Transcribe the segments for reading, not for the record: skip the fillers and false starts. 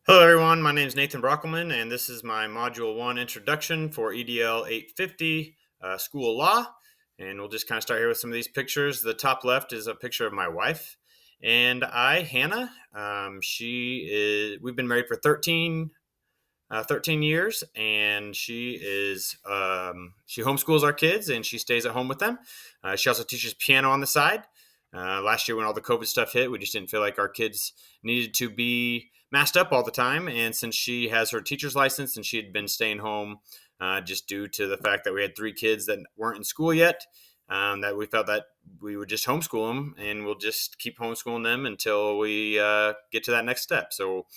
Hello, everyone. My name is Nathan Broeckelman, and this is my Module 1 introduction for EDL 850 School of Law. And we'll just kind of start here with some of these pictures. The top left is a picture of my wife and Hannah. We've been married for 13 years, and she homeschools our kids and she stays at home with them. She also teaches piano on the side. Last year, when all the COVID stuff hit, we just didn't feel like our kids needed to be masked up all the time. And since she has her teacher's license and she had been staying home just due to the fact that we had three kids that weren't in school yet, that we felt that we would just homeschool them, and we'll just keep homeschooling them until we get to that next step. So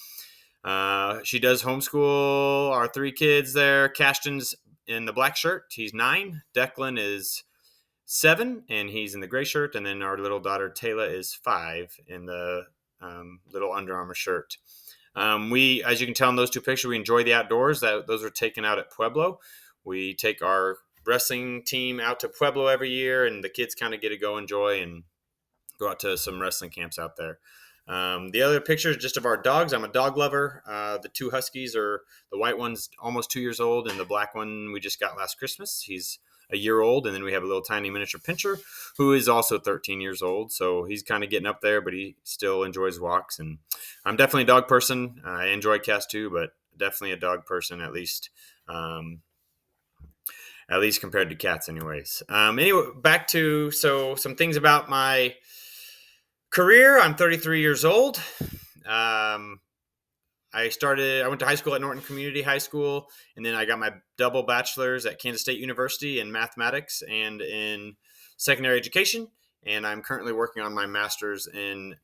she does homeschool our three kids there. Cashton's in the black shirt. He's 9. Declan is 7, and he's in the gray shirt. And then our little daughter, Taylor, is 5 in the little Under Armour shirt. We, as you can tell in those two pictures, we enjoy the outdoors. Those are taken out at Pueblo. We take our wrestling team out to Pueblo every year, and the kids kind of get to go enjoy and go out to some wrestling camps out there. The other picture is just of our dogs. I'm a dog lover. The two Huskies are the white one's almost 2 years old, and the black one we just got last Christmas. He's a year old, and then we have a little tiny miniature pincher who is also 13 years old. So he's kind of getting up there, but he still enjoys walks. And I'm definitely a dog person. I enjoy cats too, but definitely a dog person at least compared to cats, anyways. Anyway, back to some things about my career. I'm 33 years old. I went to high school at Norton Community High School, and then I got my double bachelor's at Kansas State University in mathematics and in secondary education. And I'm currently working on my master's in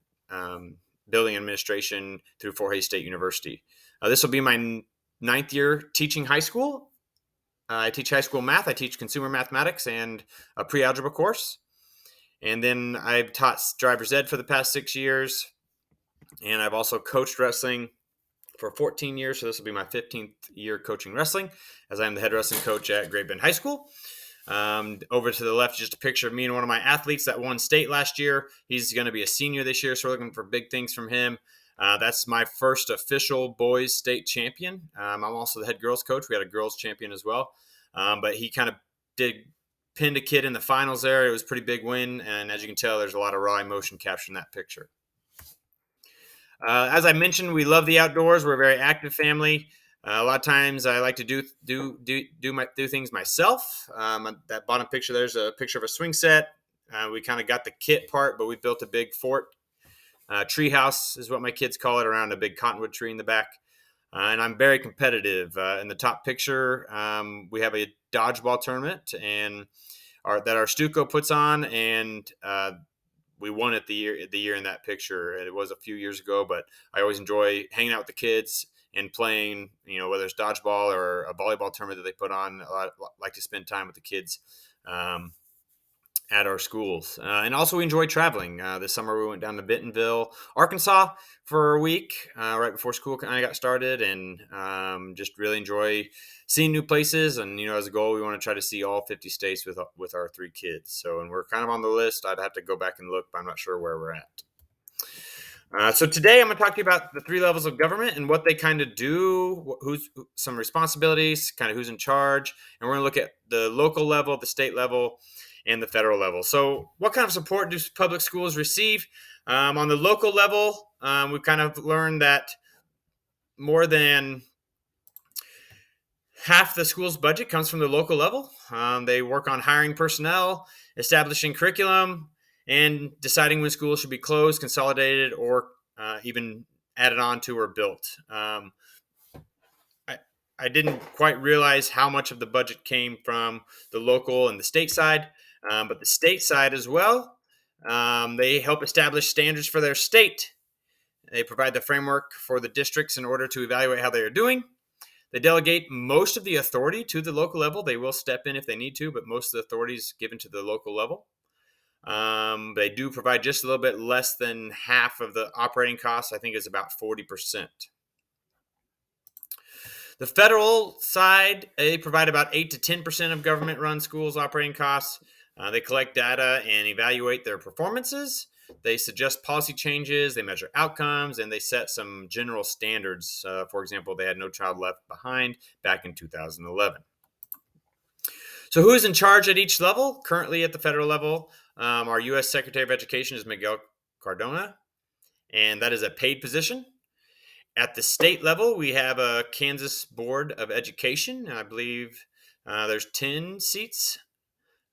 building administration through Fort Hays State University. This will be my 9th year teaching high school. I teach high school math. I teach consumer mathematics and a pre-algebra course. And then I've taught driver's ed for the past 6 years. And I've also coached wrestling for 14 years. So this will be my 15th year coaching wrestling, as I'm the head wrestling coach at Great Bend High School. Over to the left, just a picture of me and one of my athletes that won state last year. He's going to be a senior this year, so we're looking for big things from him. That's my first official boys state champion. I'm also the head girls coach. We had a girls champion as well. But he kind of pinned a kid in the finals there. It was a pretty big win. And as you can tell, there's a lot of raw emotion captured in that picture. As I mentioned, we love the outdoors. We're a very active family. A lot of times I like to do things myself. That bottom picture, there's a picture of a swing set. We kind of got the kit part, but we built a big fort. Tree house is what my kids call it, around a big cottonwood tree in the back. And I'm very competitive. In the top picture, we have a dodgeball tournament that our Stuco puts on, and we won it the year in that picture. It was a few years ago, but I always enjoy hanging out with the kids and playing, whether it's dodgeball or a volleyball tournament that they put on. I like to spend time with the kids at our schools. And also we enjoy traveling. This summer we went down to Bentonville, Arkansas for a week right before school kind of got started, and just really enjoy seeing new places. And, as a goal, we want to try to see all 50 states with our three kids. So, and we're kind of on the list. I'd have to go back and look, but I'm not sure where we're at. So today I'm going to talk to you about the 3 levels of government and what they kind of do, who's some responsibilities, kind of who's in charge. And we're going to look at the local level, the state level, and the federal level. So what kind of support do public schools receive? On the local level, we've kind of learned that more than half the school's budget comes from the local level. They work on hiring personnel, establishing curriculum, and deciding when schools should be closed, consolidated, or even added on to or built. I didn't quite realize how much of the budget came from the local and the state side, but the state side as well. They help establish standards for their state. They provide the framework for the districts in order to evaluate how they are doing. They delegate most of the authority to the local level. They will step in if they need to, but most of the authority is given to the local level. They do provide just a little bit less than half of the operating costs. I think it's about 40%. The federal side, they provide about 8 to 10% of government-run schools' operating costs. They collect data and evaluate their performances. They suggest policy changes, they measure outcomes, and they set some general standards. For example, they had No Child Left Behind back in 2011. So, who is in charge at each level? Currently, at the federal level, our U.S. Secretary of Education is Miguel Cardona, and that is a paid position. At the state level, we have a Kansas Board of Education, and I believe there's 10 seats.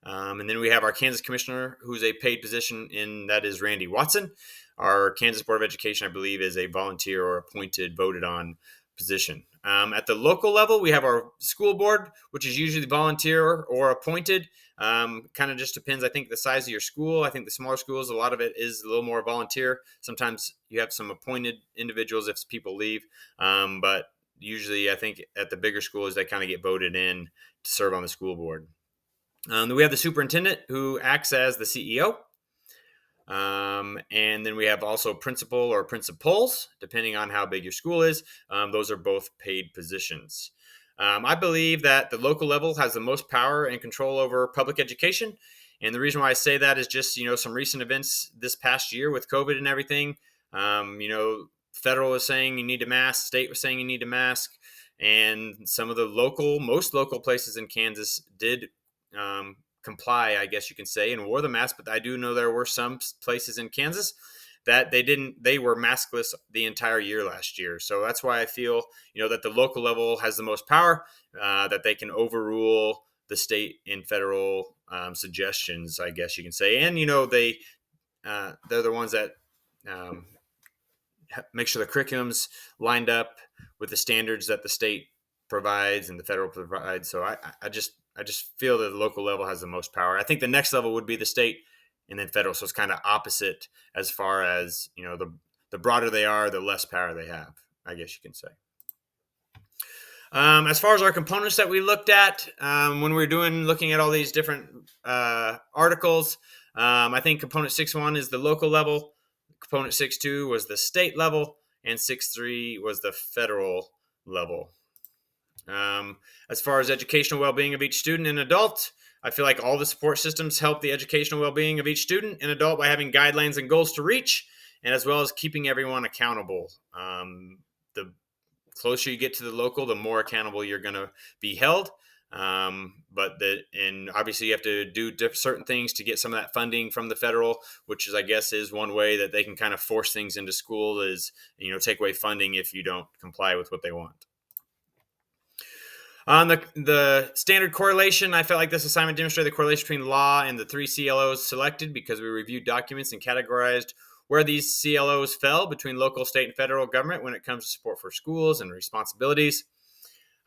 And then we have our Kansas Commissioner, who's a paid position, and that is Randy Watson. Our Kansas Board of Education, I believe, is a volunteer or appointed, voted on position. At the local level, we have our school board, which is usually volunteer or appointed. Kind of just depends, I think, the size of your school. I think the smaller schools, a lot of it is a little more volunteer. Sometimes you have some appointed individuals if people leave. But usually, I think at the bigger schools, they kind of get voted in to serve on the school board. We have the superintendent, who acts as the CEO. And then we have also principal or principals, depending on how big your school is. Those are both paid positions. I believe that the local level has the most power and control over public education. And the reason why I say that is just, some recent events this past year with COVID and everything. Federal was saying you need to mask, state was saying you need to mask. And some of the most local places in Kansas did comply, I guess you can say, and wore the mask. But I do know there were some places in Kansas that they were maskless the entire year last year. So that's why I feel, that the local level has the most power, that they can overrule the state and federal suggestions, I guess you can say. And, they're the ones that make sure the curriculum's lined up with the standards that the state provides and the federal provides. So I just feel that the local level has the most power. I think the next level would be the state and then federal. So it's kind of opposite as far as, the broader they are, the less power they have, I guess you can say. As far as our components that we looked at when we were looking at all these different articles, I think component 6.1 is the local level, component 6.2 was the state level, and 6.3 was the federal level. As far as educational well-being of each student and adult, I feel like all the support systems help the educational well-being of each student and adult by having guidelines and goals to reach, and as well as keeping everyone accountable. The closer you get to the local, the more accountable you're going to be held. And obviously you have to do certain things to get some of that funding from the federal, which is, I guess, is one way that they can kind of force things into school is, take away funding if you don't comply with what they want. On the standard correlation, I felt like this assignment demonstrated the correlation between law and the 3 CLOs selected because we reviewed documents and categorized where these CLOs fell between local, state, and federal government when it comes to support for schools and responsibilities.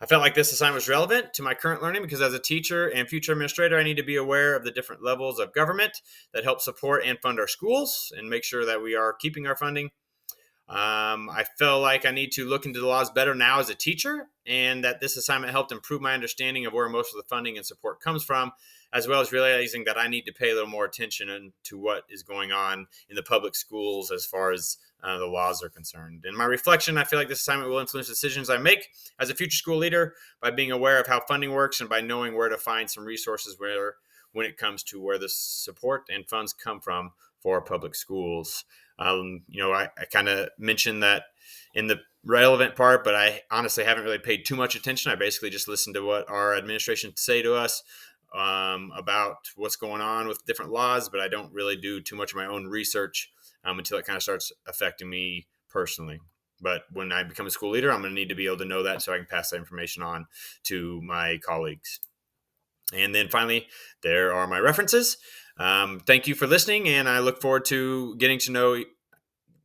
I felt like this assignment was relevant to my current learning because as a teacher and future administrator, I need to be aware of the different levels of government that help support and fund our schools and make sure that we are keeping our funding. I feel like I need to look into the laws better now as a teacher, and that this assignment helped improve my understanding of where most of the funding and support comes from, as well as realizing that I need to pay a little more attention to what is going on in the public schools as far as the laws are concerned. In my reflection, I feel like this assignment will influence decisions I make as a future school leader by being aware of how funding works and by knowing where to find some resources when it comes to where the support and funds come from for our public schools. I kind of mentioned that in the relevant part, but I honestly haven't really paid too much attention. I basically just listened to what our administration say to us about what's going on with different laws, but I don't really do too much of my own research until it kind of starts affecting me personally. But when I become a school leader, I'm going to need to be able to know that so I can pass that information on to my colleagues. And then finally, there are my references. Thank you for listening, and I look forward to getting to know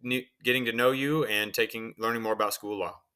you and learning more about school law.